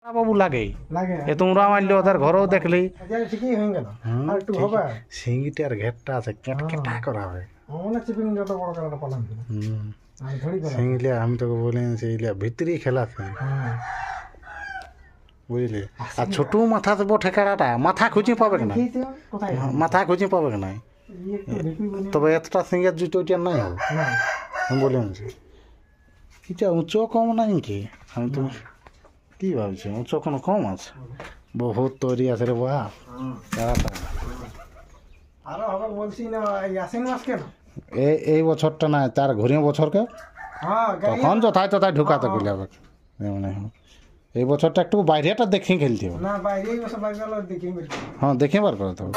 বাবু লাগে লাগে এ তোমরা মারলে ওদের ঘরেও দেখলি ঠিকই হয়ে গেল আর একটু হবে সিঙ্গিটার ঘেরটা আছে কেটকেটা করা হবে মনে চিপিং যত বড় করে পালাম আমি ধরি করে সিঙ্গিলে আমি তোকে বলি সেইগুলা ভিতরি খেলা বুঝলি আর ছোট মাথা দেবো ঠেকাটা মাথা খুঁজে পাবে না কোথায় মাথা খুঁজে পাবে না তবে এতটা সিঙ্গের জুতো ওইটা নাই হবে আমি বলে আনছি এটা উঁচু কম নাই কি আমি তো কি ভাবছি উঁচু কোনো কম আছে বহুত তৈরি আছে রে বা আরো হবে বলছি না এই আশ্বিন মাস কেন এই বছরটা না তার ঘুরিয়ে বছরকে হ্যাঁ তখন যথায় তথায় ঢুকাতে গেলে হবে মানে এই বছরটা একটু বাইরেটা দেখে খেলতে হবে না বাইরে এই বছর বাইরে গেল দেখি হ্যাঁ দেখে বার করতে হবে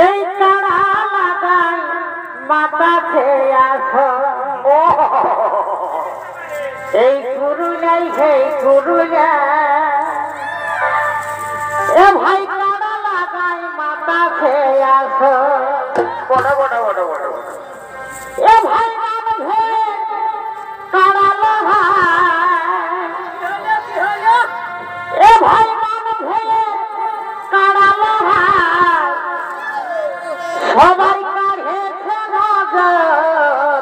এই কাড়া লাগাই মাথা খেয়ে আসো এই গুরু নাই হে গুরু এ ভাই কাড়া লাগাই মাথা খেয়ে আসো বড় বড় বড় বড় এ ভাই কাড়া লাগাই এ ভাই কাড়া লাগাই সবাই কাঢ়েছে নজর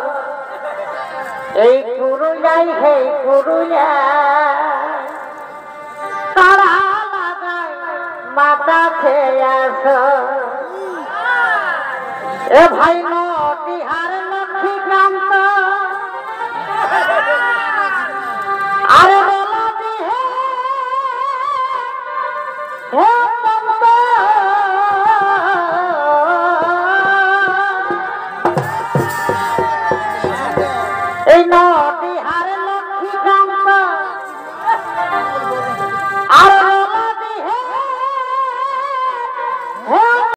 এই গুরু নাই হে গুরু কাড়া লাগাই মাথা খেয়ে আসো এ ভাই